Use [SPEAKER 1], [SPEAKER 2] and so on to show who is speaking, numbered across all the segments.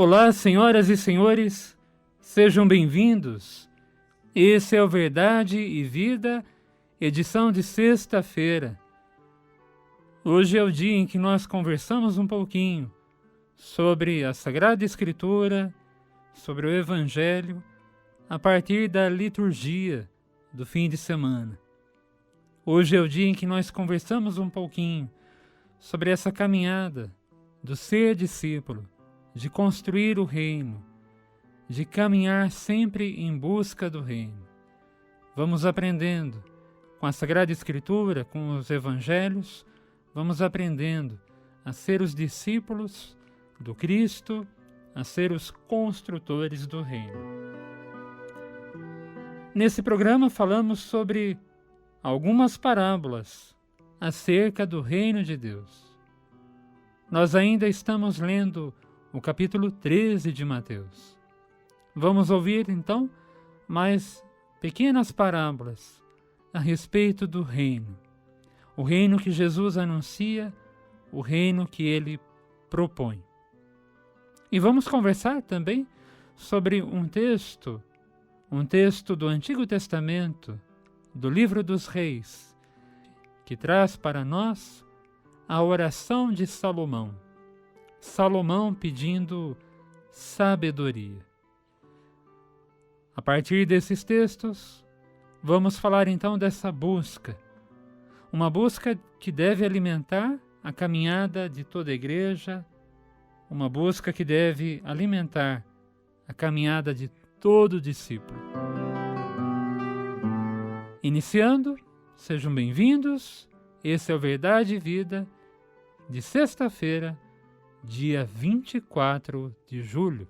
[SPEAKER 1] Olá, senhoras e senhores, sejam bem-vindos. Esse é o Verdade e Vida, edição de sexta-feira. Hoje é o dia em que nós conversamos um pouquinho sobre a Sagrada Escritura, sobre o Evangelho, a partir da liturgia do fim de semana. Hoje é o dia em que nós conversamos um pouquinho sobre essa caminhada do ser discípulo, de construir o reino, de caminhar sempre em busca do reino. Vamos aprendendo com a Sagrada Escritura, com os Evangelhos, vamos aprendendo a ser os discípulos do Cristo, a ser os construtores do reino. Nesse programa falamos sobre algumas parábolas acerca do reino de Deus. Nós ainda estamos lendo o capítulo 13 de Mateus. Vamos ouvir, então, mais pequenas parábolas a respeito do reino. O reino que Jesus anuncia, o reino que ele propõe. E vamos conversar também sobre um texto do Antigo Testamento, do Livro dos Reis, que traz para nós a oração de Salomão. Salomão pedindo sabedoria. A partir desses textos, vamos falar então dessa busca. Uma busca que deve alimentar a caminhada de toda a igreja, uma busca que deve alimentar a caminhada de todo discípulo. Iniciando, sejam bem-vindos, esse é o Verdade e Vida, de sexta-feira, dia 24 de julho.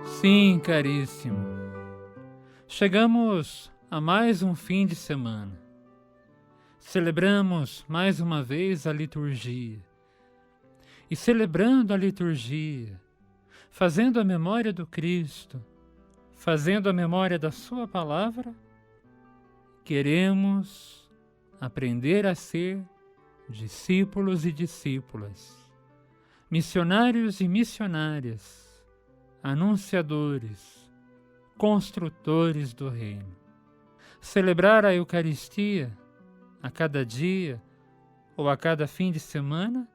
[SPEAKER 1] Sim, caríssimo. Chegamos a mais um fim de semana. Celebramos mais uma vez a liturgia. E celebrando a liturgia, fazendo a memória do Cristo, fazendo a memória da Sua palavra, queremos aprender a ser discípulos e discípulas, missionários e missionárias, anunciadores, construtores do reino. Celebrar a Eucaristia a cada dia ou a cada fim de semana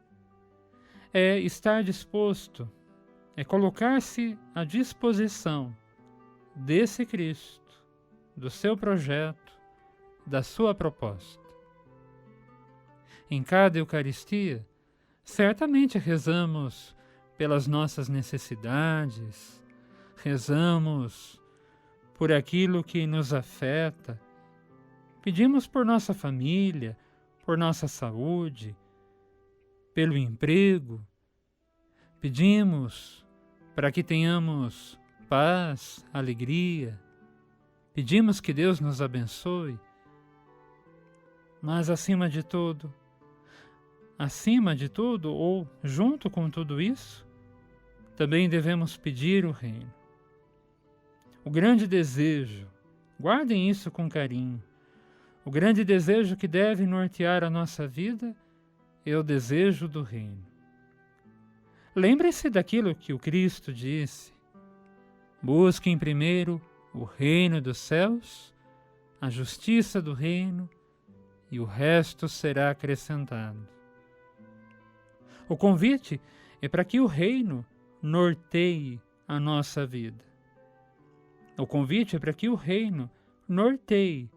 [SPEAKER 1] é estar disposto, é colocar-se à disposição desse Cristo, do seu projeto, da sua proposta. Em cada Eucaristia, certamente rezamos pelas nossas necessidades, rezamos por aquilo que nos afeta, pedimos por nossa família, por nossa saúde, pelo emprego, pedimos para que tenhamos paz, alegria, pedimos que Deus nos abençoe, mas acima de tudo, ou junto com tudo isso, também devemos pedir o reino. O grande desejo, guardem isso com carinho, o grande desejo que deve nortear a nossa vida é o desejo do reino. Lembre-se daquilo que o Cristo disse: busquem primeiro o reino dos céus, a justiça do reino, e o resto será acrescentado. O convite é para que o reino norteie a nossa vida. O convite é para que o reino norteie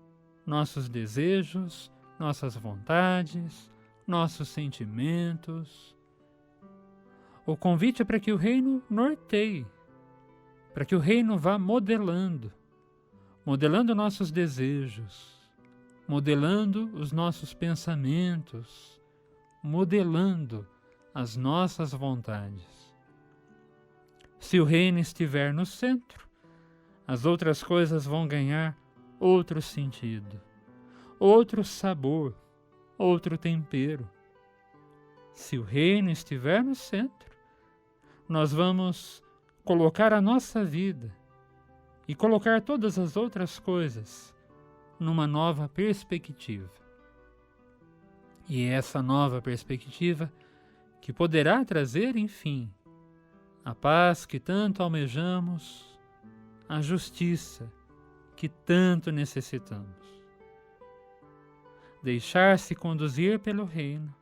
[SPEAKER 1] nossos desejos, nossas vontades, nossos sentimentos. O convite é para que o reino norteie, para que o reino vá modelando nossos desejos, modelando os nossos pensamentos, modelando as nossas vontades. Se o reino estiver no centro, as outras coisas vão ganhar outro sentido, outro sabor, outro tempero. Se o reino estiver no centro, nós vamos colocar a nossa vida e colocar todas as outras coisas numa nova perspectiva. E é essa nova perspectiva que poderá trazer, enfim, a paz que tanto almejamos, a justiça que tanto necessitamos. Deixar-se conduzir pelo reino,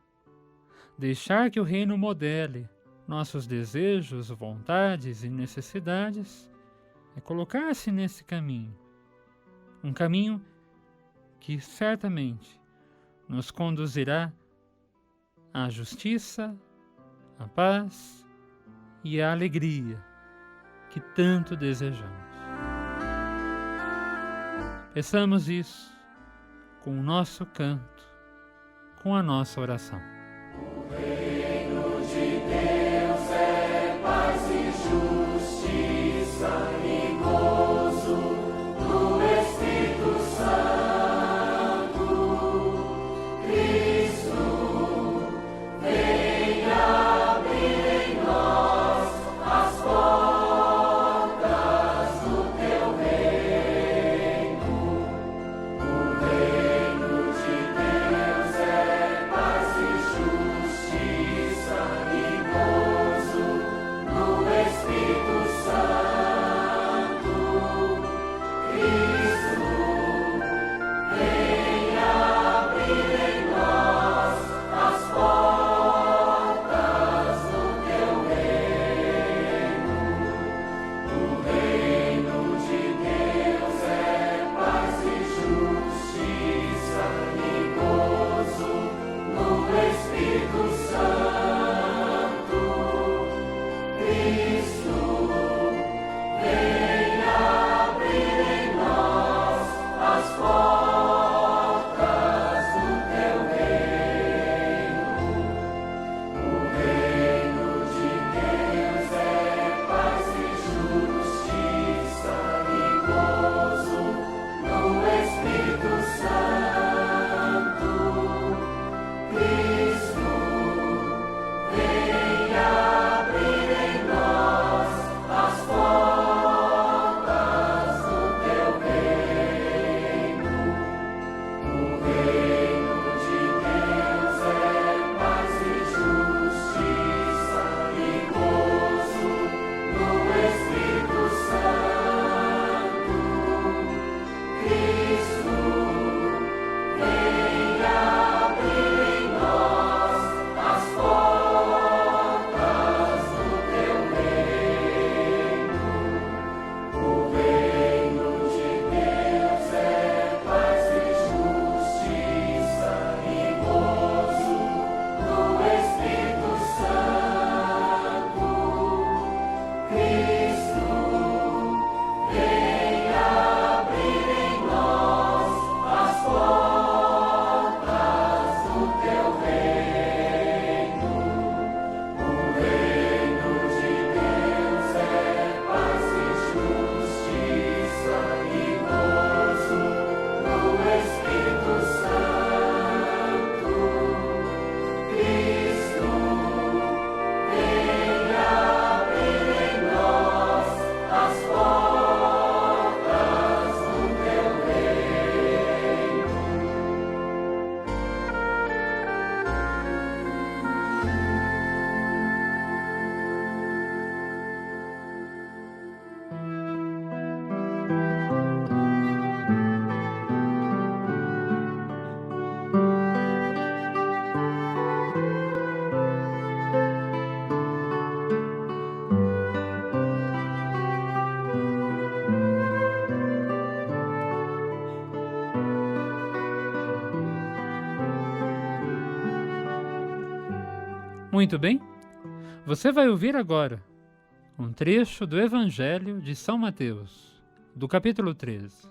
[SPEAKER 1] deixar que o reino modele nossos desejos, vontades e necessidades, é colocar-se nesse caminho, um caminho que certamente nos conduzirá à justiça, à paz e à alegria que tanto desejamos. Peçamos isso com o nosso canto, com a nossa oração.
[SPEAKER 2] O reino de Deus é paz e justiça e gozo do Espírito Santo. Cristo, venha abrir em nós as portas do teu reino. O reino de Deus é paz e justiça e gozo no Espírito Santo. Cristo, venha abrir em nós as portas do teu reino. O reino de Deus é paz e justiça e gozo no Espírito Santo. Cristo, venha abrir em nós as portas do teu reino. O reino de Deus é paz e justiça e gozo no Espírito Santo. Cristo, venha abrir em nós as portas do teu reino. O reino de Deus é paz e justiça e gozo no Espírito Santo. Cristo, venha abrir em nós as portas do teu reino. O reino de Deus é paz e justiça e gozo no Espírito Santo. Cristo, venha abrir em nós as portas do teu reino. O reino de Deus é paz e justiça e gozo no Espírito Santo. Cristo, venha abrir em nós as portas do teu reino.
[SPEAKER 1] Muito bem, você vai ouvir agora um trecho do Evangelho de São Mateus, do capítulo 13.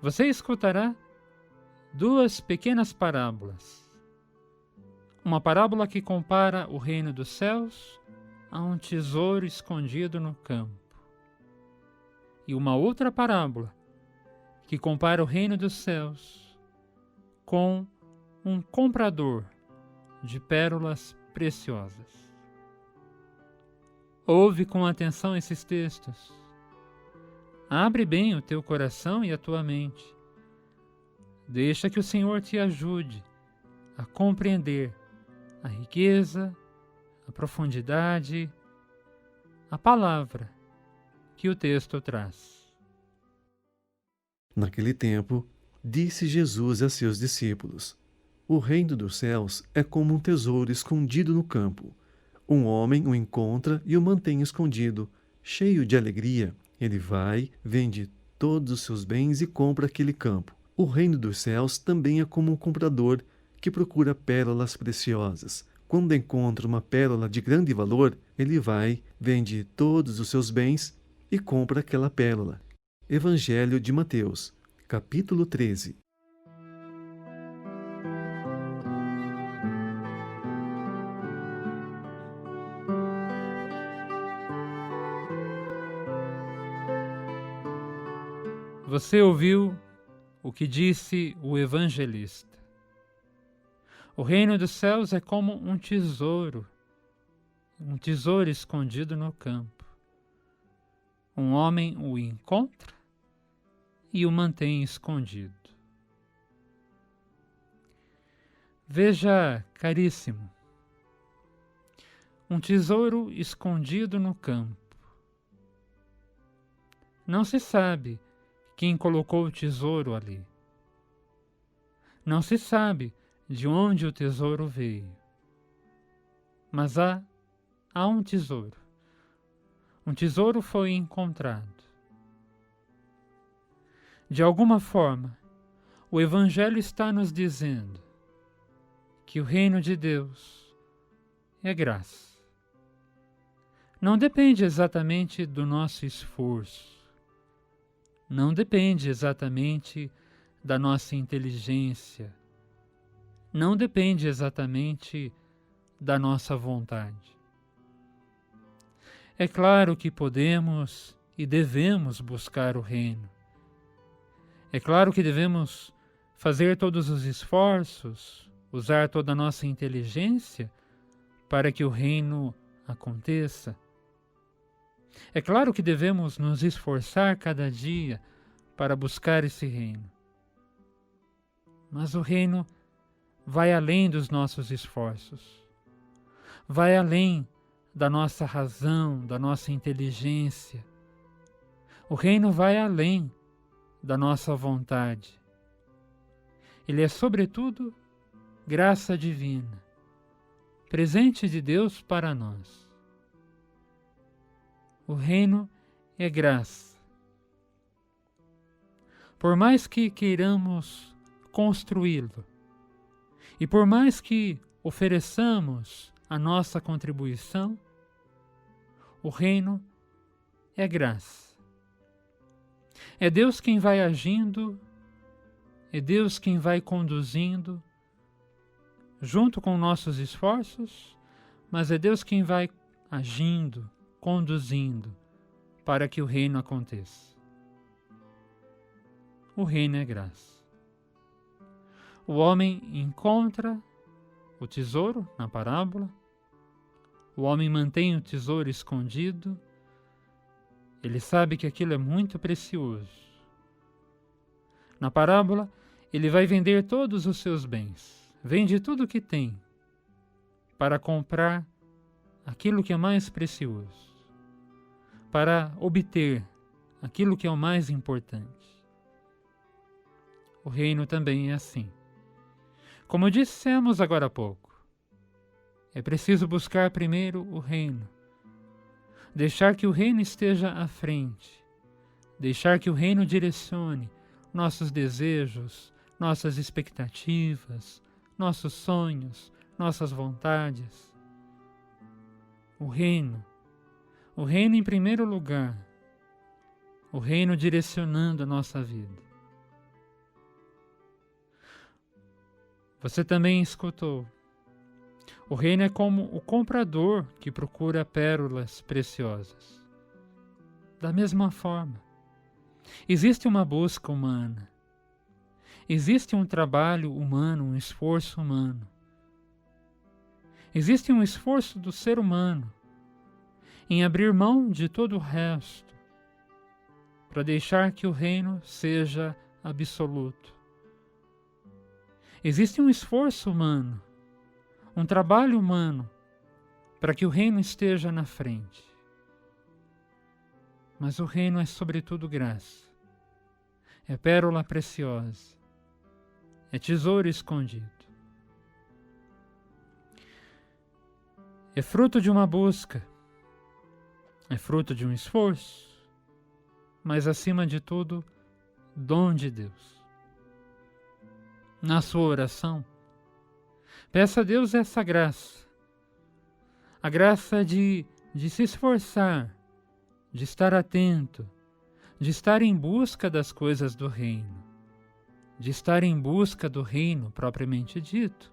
[SPEAKER 1] Você escutará duas pequenas parábolas. Uma parábola que compara o reino dos céus a um tesouro escondido no campo. E uma outra parábola que compara o reino dos céus com um comprador de pérolas preciosas. Ouve com atenção esses textos. Abre bem o teu coração e a tua mente. Deixa que o Senhor te ajude a compreender a riqueza, a profundidade, a palavra que o texto traz.
[SPEAKER 3] Naquele tempo, disse Jesus a seus discípulos: O reino dos céus é como um tesouro escondido no campo. Um homem o encontra e o mantém escondido. Cheio de alegria, ele vai, vende todos os seus bens e compra aquele campo. O reino dos céus também é como um comprador que procura pérolas preciosas. Quando encontra uma pérola de grande valor, ele vai, vende todos os seus bens e compra aquela pérola. Evangelho de Mateus, capítulo 13.
[SPEAKER 1] Você ouviu o que disse o evangelista. O reino dos céus é como um tesouro escondido no campo. Um homem o encontra e o mantém escondido. Veja, caríssimo, um tesouro escondido no campo. Não se sabe quem colocou o tesouro ali. Não se sabe de onde o tesouro veio. Mas há um tesouro. Um tesouro foi encontrado. De alguma forma, o Evangelho está nos dizendo que o reino de Deus é graça. Não depende exatamente do nosso esforço. Não depende exatamente da nossa inteligência. Não depende exatamente da nossa vontade. É claro que podemos e devemos buscar o reino. É claro que devemos fazer todos os esforços, usar toda a nossa inteligência para que o reino aconteça. É claro que devemos nos esforçar cada dia para buscar esse reino. Mas o reino vai além dos nossos esforços. Vai além da nossa razão, da nossa inteligência. O reino vai além da nossa vontade. Ele é, sobretudo, graça divina, presente de Deus para nós. O reino é graça. Por mais que queiramos construí-lo, e por mais que ofereçamos a nossa contribuição, o reino é graça. É Deus quem vai agindo, é Deus quem vai conduzindo, junto com nossos esforços, mas é Deus quem vai agindo, conduzindo, para que o reino aconteça. O reino é graça. O homem encontra o tesouro na parábola, o homem mantém o tesouro escondido, ele sabe que aquilo é muito precioso. Na parábola, ele vai vender todos os seus bens, vende tudo o que tem, para comprar aquilo que é mais precioso, para obter aquilo que é o mais importante. O reino também é assim. Como dissemos agora há pouco, é preciso buscar primeiro o reino, deixar que o reino esteja à frente, deixar que o reino direcione nossos desejos, nossas expectativas, nossos sonhos, nossas vontades. O reino em primeiro lugar, o reino direcionando a nossa vida. Você também escutou. O reino é como o comprador que procura pérolas preciosas. Da mesma forma, Existe uma busca humana. Existe um trabalho humano, um esforço humano. Existe um esforço do ser humano em abrir mão de todo o resto para deixar que o reino seja absoluto. Existe um esforço humano, um trabalho humano para que o reino esteja na frente. Mas o reino é sobretudo graça, é pérola preciosa, é tesouro escondido. É fruto de uma busca, é fruto de um esforço, mas acima de tudo, dom de Deus. Na sua oração, peça a Deus essa graça, a graça de se esforçar, de estar atento, de estar em busca das coisas do reino, de estar em busca do reino propriamente dito.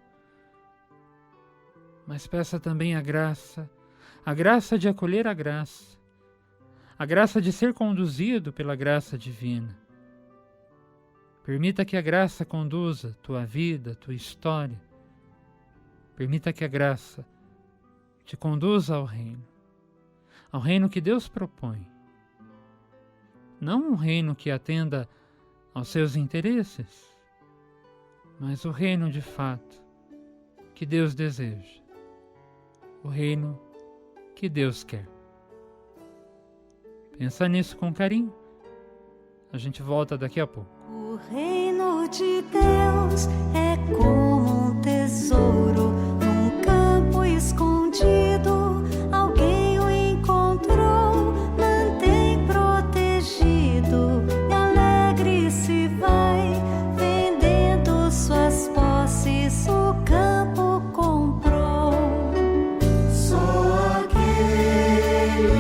[SPEAKER 1] Mas peça também a graça de acolher a graça de ser conduzido pela graça divina. Permita que a graça conduza tua vida, tua história. Permita que a graça te conduza ao reino que Deus propõe. Não um reino que atenda aos seus interesses, mas o reino de fato que Deus deseja. O reino que Deus quer. Pensa nisso com carinho. A gente volta daqui a pouco.
[SPEAKER 2] O reino de Deus é como um tesouro num campo escondido. Alguém o encontrou, mantém protegido. E alegre se vai, vendendo suas posses, o campo comprou. Só aquele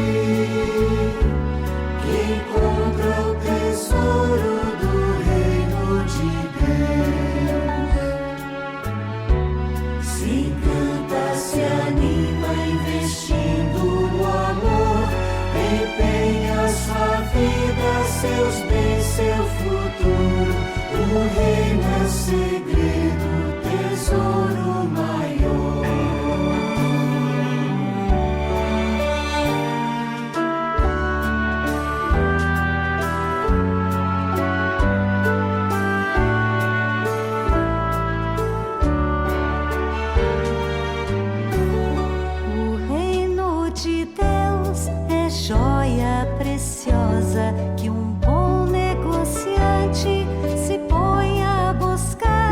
[SPEAKER 2] que encontra o tesouro do reino de Deus se encanta, se anima, investindo no amor, empenha sua vida, seus bens, seu futuro. O reino é segredo, tesouro maior. Joia preciosa que um bom negociante se põe a buscar.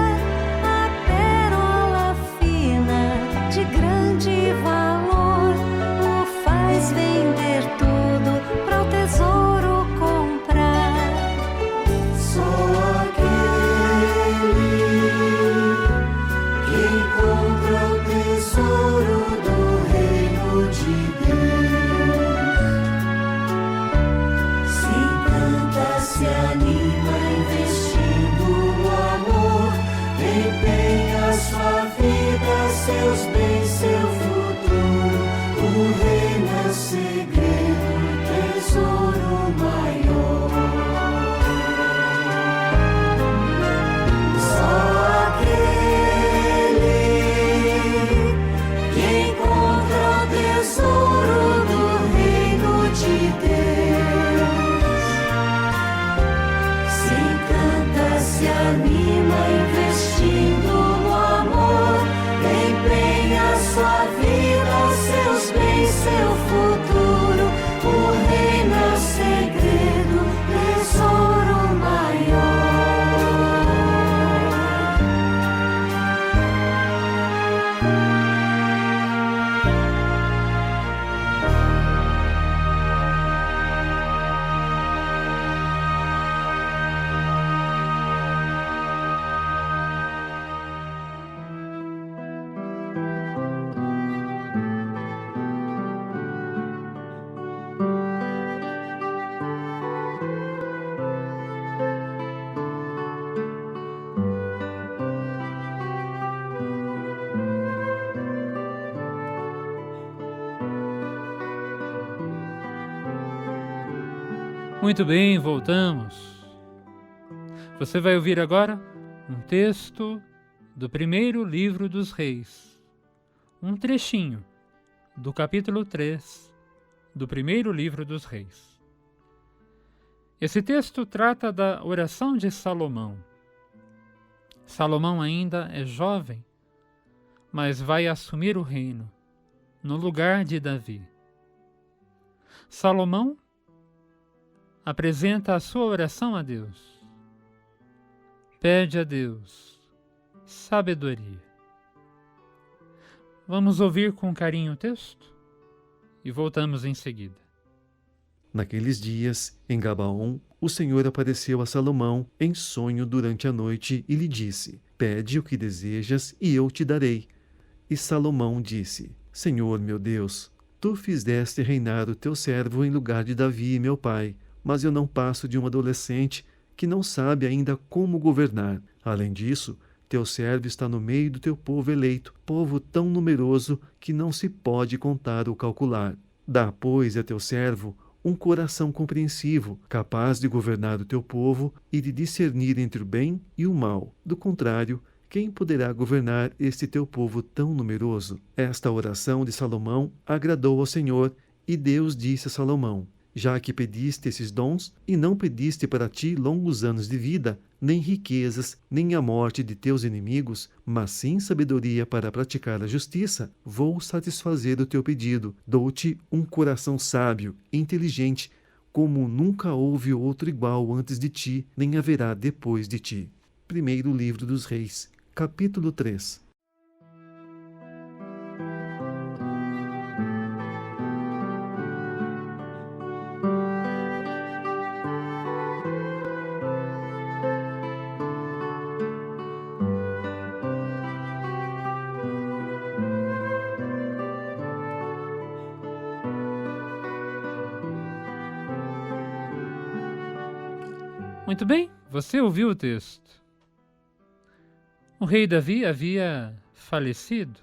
[SPEAKER 1] Muito bem, voltamos. Você vai ouvir agora um texto do primeiro livro dos Reis, um trechinho do capítulo 3 do primeiro livro dos Reis. Esse texto trata da oração de Salomão. Salomão ainda é jovem, mas vai assumir o reino no lugar de Davi. Salomão apresenta a sua oração a Deus. Pede a Deus sabedoria. Vamos ouvir com carinho o texto e voltamos em seguida.
[SPEAKER 3] Naqueles dias, em Gabaon, o Senhor apareceu a Salomão em sonho durante a noite e lhe disse: Pede o que desejas e eu te darei. E Salomão disse: Senhor meu Deus, tu fizeste reinar o teu servo em lugar de Davi, meu pai, mas eu não passo de um adolescente que não sabe ainda como governar. Além disso, teu servo está no meio do teu povo eleito, povo tão numeroso que não se pode contar ou calcular. Dá, pois, a teu servo um coração compreensivo, capaz de governar o teu povo e de discernir entre o bem e o mal. Do contrário, quem poderá governar este teu povo tão numeroso? Esta oração de Salomão agradou ao Senhor, e Deus disse a Salomão: Já que pediste esses dons, e não pediste para ti longos anos de vida, nem riquezas, nem a morte de teus inimigos, mas sim sabedoria para praticar a justiça, vou satisfazer o teu pedido. Dou-te um coração sábio, inteligente, como nunca houve outro igual antes de ti, nem haverá depois de ti. Primeiro livro dos Reis, capítulo 3.
[SPEAKER 1] Muito bem, você ouviu o texto. O rei Davi havia falecido.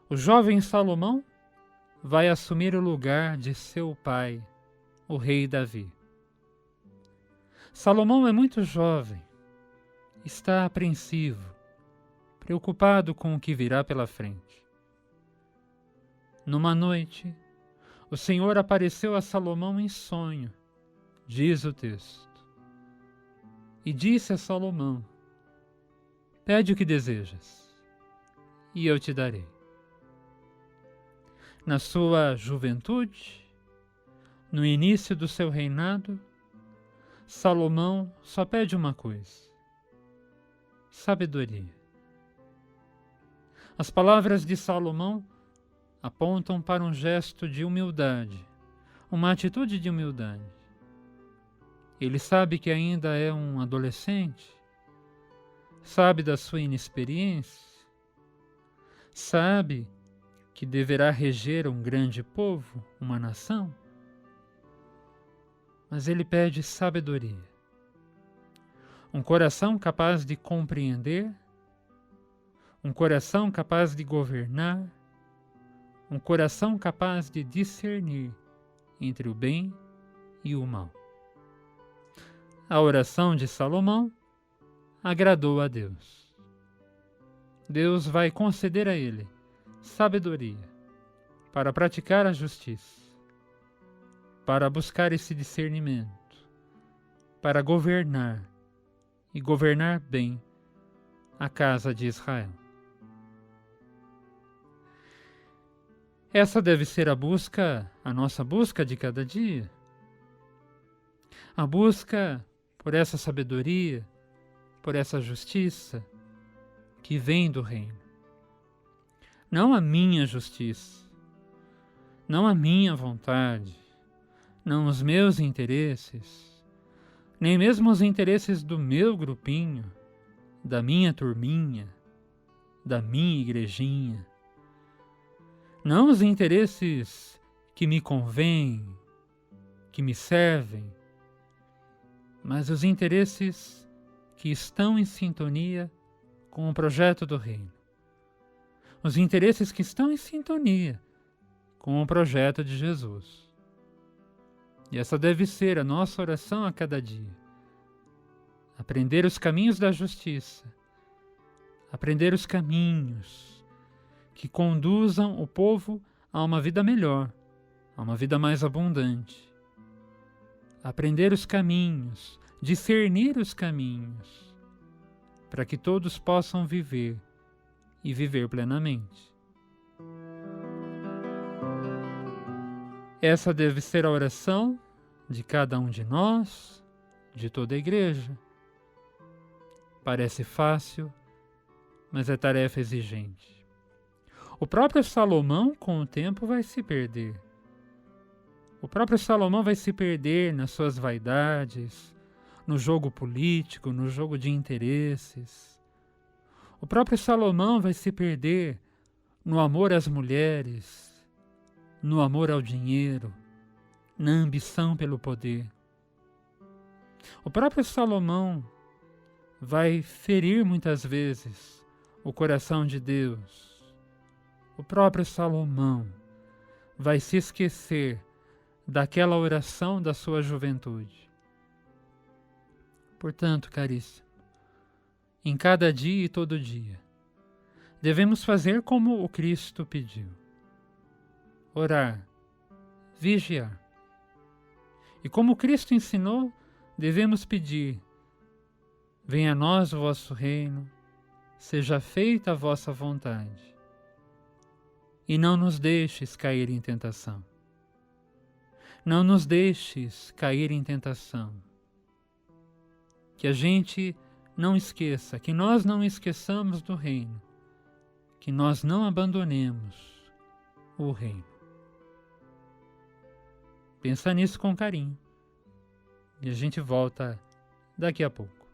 [SPEAKER 1] O jovem Salomão vai assumir o lugar de seu pai, o rei Davi. Salomão é muito jovem, está apreensivo, preocupado com o que virá pela frente. Numa noite, o Senhor apareceu a Salomão em sonho, diz o texto, e disse a Salomão: Pede o que desejas, e eu te darei. Na sua juventude, no início do seu reinado, Salomão só pede uma coisa: sabedoria. As palavras de Salomão apontam para um gesto de humildade, uma atitude de humildade. Ele sabe que ainda é um adolescente, sabe da sua inexperiência, sabe que deverá reger um grande povo, uma nação, mas ele pede sabedoria, um coração capaz de compreender, um coração capaz de governar, um coração capaz de discernir entre o bem e o mal. A oração de Salomão agradou a Deus. Deus vai conceder a ele sabedoria para praticar a justiça, para buscar esse discernimento, para governar e governar bem a casa de Israel. Essa deve ser a nossa busca de cada dia. A busca por essa sabedoria, por essa justiça que vem do reino. Não a minha justiça, não a minha vontade, não os meus interesses, nem mesmo os interesses do meu grupinho, da minha turminha, da minha igrejinha. Não os interesses que me convêm, que me servem, mas os interesses que estão em sintonia com o projeto do reino. Os interesses que estão em sintonia com o projeto de Jesus. E essa deve ser a nossa oração a cada dia. Aprender os caminhos da justiça. Aprender os caminhos que conduzam o povo a uma vida melhor, a uma vida mais abundante. Aprender os caminhos, discernir os caminhos, para que todos possam viver e viver plenamente. Essa deve ser a oração de cada um de nós, de toda a igreja. Parece fácil, mas é tarefa exigente. O próprio Salomão, com o tempo, vai se perder. O próprio Salomão vai se perder nas suas vaidades, no jogo político, no jogo de interesses. O próprio Salomão vai se perder no amor às mulheres, no amor ao dinheiro, na ambição pelo poder. O próprio Salomão vai ferir muitas vezes o coração de Deus. O próprio Salomão vai se esquecer daquela oração da sua juventude. Portanto, caríssimo, em cada dia e todo dia, devemos fazer como o Cristo pediu: orar, vigiar. E como Cristo ensinou, devemos pedir: venha a nós o vosso reino, seja feita a vossa vontade. E não nos deixes cair em tentação. Não nos deixes cair em tentação. Que a gente não esqueça, que nós não esqueçamos do reino, que nós não abandonemos o reino. Pensa nisso com carinho. E a gente volta daqui a pouco.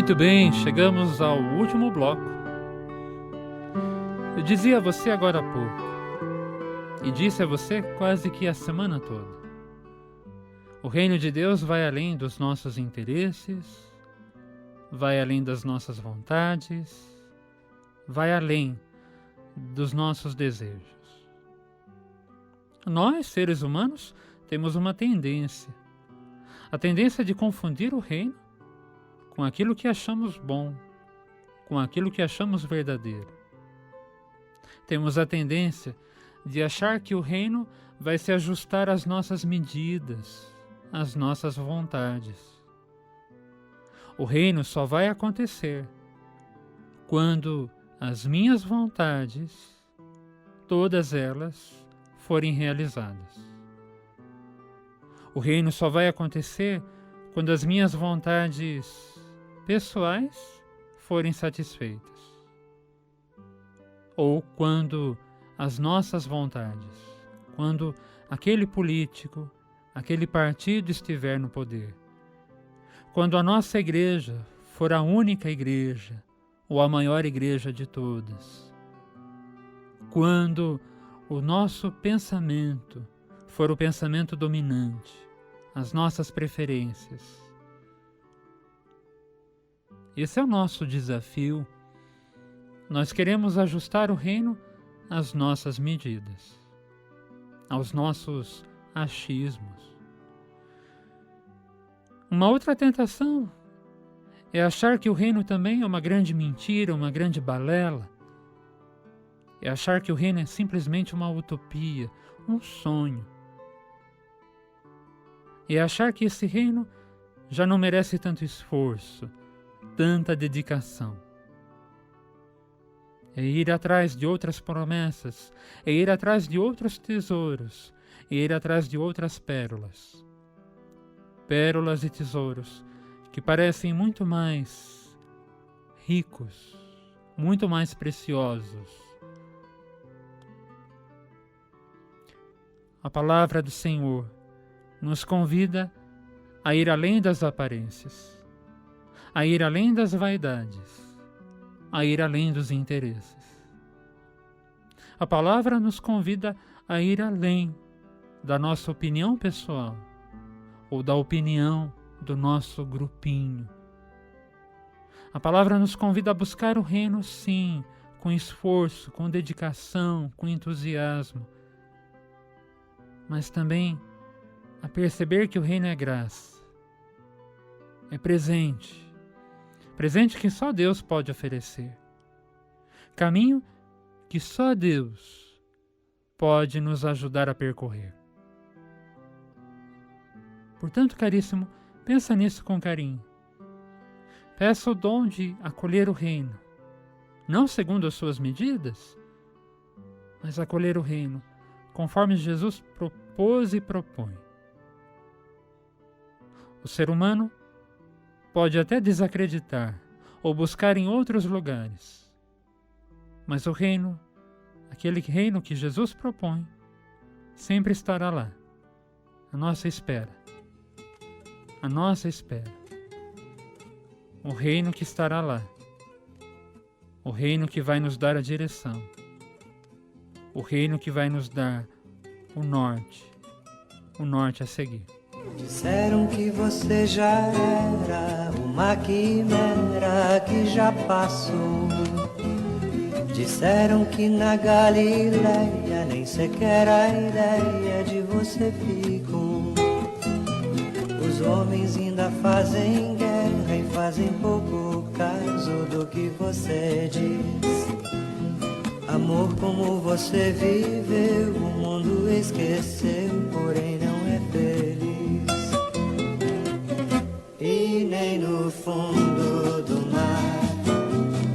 [SPEAKER 1] Muito bem, chegamos ao último bloco. Eu dizia a você agora há pouco, e disse a você quase que a semana toda: o reino de Deus vai além dos nossos interesses, vai além das nossas vontades, vai além dos nossos desejos. Nós, seres humanos, temos uma tendência, a tendência de confundir o reino com aquilo que achamos bom, com aquilo que achamos verdadeiro. Temos a tendência de achar que o reino vai se ajustar às nossas medidas, às nossas vontades. O reino só vai acontecer quando as minhas vontades, todas elas, forem realizadas. O reino só vai acontecer quando as minhas vontades pessoais forem satisfeitas, ou quando as nossas vontades, quando aquele político, aquele partido estiver no poder, quando a nossa igreja for a única igreja, ou a maior igreja de todas, quando o nosso pensamento for o pensamento dominante, as nossas preferências. Esse é o nosso desafio. Nós queremos ajustar o reino às nossas medidas, aos nossos achismos. Uma outra tentação é achar que o reino também é uma grande mentira, uma grande balela. É achar que o reino é simplesmente uma utopia, um sonho. É achar que esse reino já não merece tanto esforço, tanta dedicação. É ir atrás de outras promessas, é ir atrás de outros tesouros, é ir atrás de outras pérolas. Pérolas e tesouros que parecem muito mais ricos, muito mais preciosos. A palavra do Senhor nos convida a ir além das aparências, a ir além das vaidades, a ir além dos interesses. A palavra nos convida a ir além da nossa opinião pessoal ou da opinião do nosso grupinho. A palavra nos convida a buscar o reino, sim, com esforço, com dedicação, com entusiasmo, mas também a perceber que o reino é graça, é presente, presente que só Deus pode oferecer, caminho que só Deus pode nos ajudar a percorrer. Portanto, caríssimo, pensa nisso com carinho. Peça o dom de acolher o reino, não segundo as suas medidas, mas acolher o reino, conforme Jesus propôs e propõe. O ser humano pode até desacreditar ou buscar em outros lugares, mas o reino, aquele reino que Jesus propõe, sempre estará lá, à nossa espera. À nossa espera. O reino que estará lá. O reino que vai nos dar a direção. O reino que vai nos dar o norte a seguir.
[SPEAKER 2] Disseram que você já era uma quimera que já passou. Disseram que na Galileia nem sequer a ideia de você ficou. Os homens ainda fazem guerra e fazem pouco caso do que você diz. Amor como você viveu, o mundo esqueceu, porém não é feliz. E nem no fundo do mar,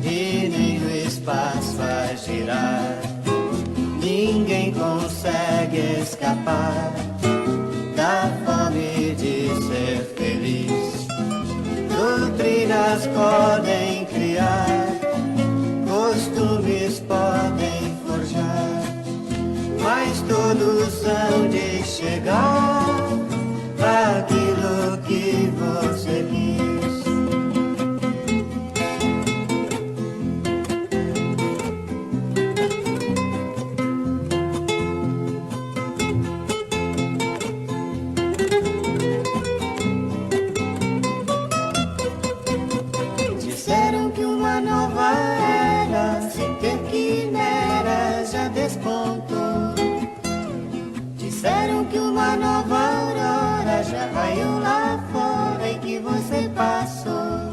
[SPEAKER 2] e nem no espaço a girar, ninguém consegue escapar da fome de ser feliz. Doutrinas podem criar, costumes podem forjar, mas todos hão de chegar àquilo que você quis. Disseram que uma nova era, sem ter quimeras, já despontou. Disseram que uma nova aurora já raiou lá fora e que você passou.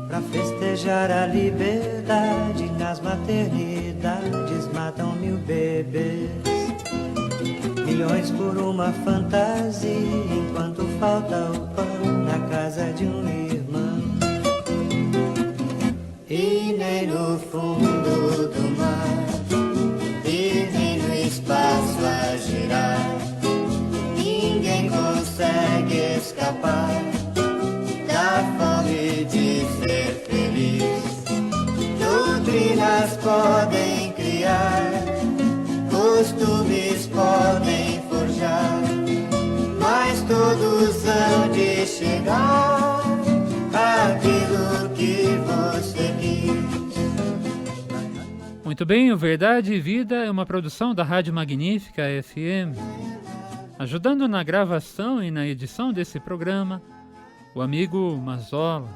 [SPEAKER 2] Pra festejar a liberdade, nas maternidades matam 1000 bebês. Milhões por uma fantasia, enquanto falta o pão na casa de um irmão. E nem no fundo do mar, e nem no espaço a girar, ninguém consegue escapar da fome de ser feliz. Doutrinas podem criar, costumes podem forjar, mas todos hão de chegar àquilo que você quis.
[SPEAKER 1] Muito bem, o Verdade e Vida é uma produção da Rádio Magnífica FM. Ajudando na gravação e na edição desse programa, o amigo Mazola.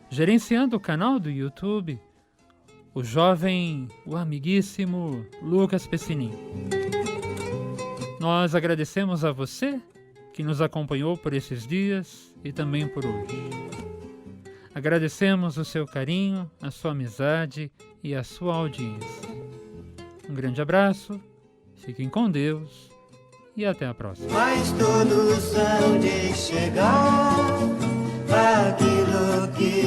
[SPEAKER 1] Gerenciando o canal do YouTube, o jovem, o amiguíssimo Lucas Pessinin. Nós agradecemos a você que nos acompanhou por esses dias e também por hoje. Agradecemos o seu carinho, a sua amizade e a sua audiência. Um grande abraço, fiquem com Deus e até a próxima.
[SPEAKER 2] Mas todos hão de chegar àquilo que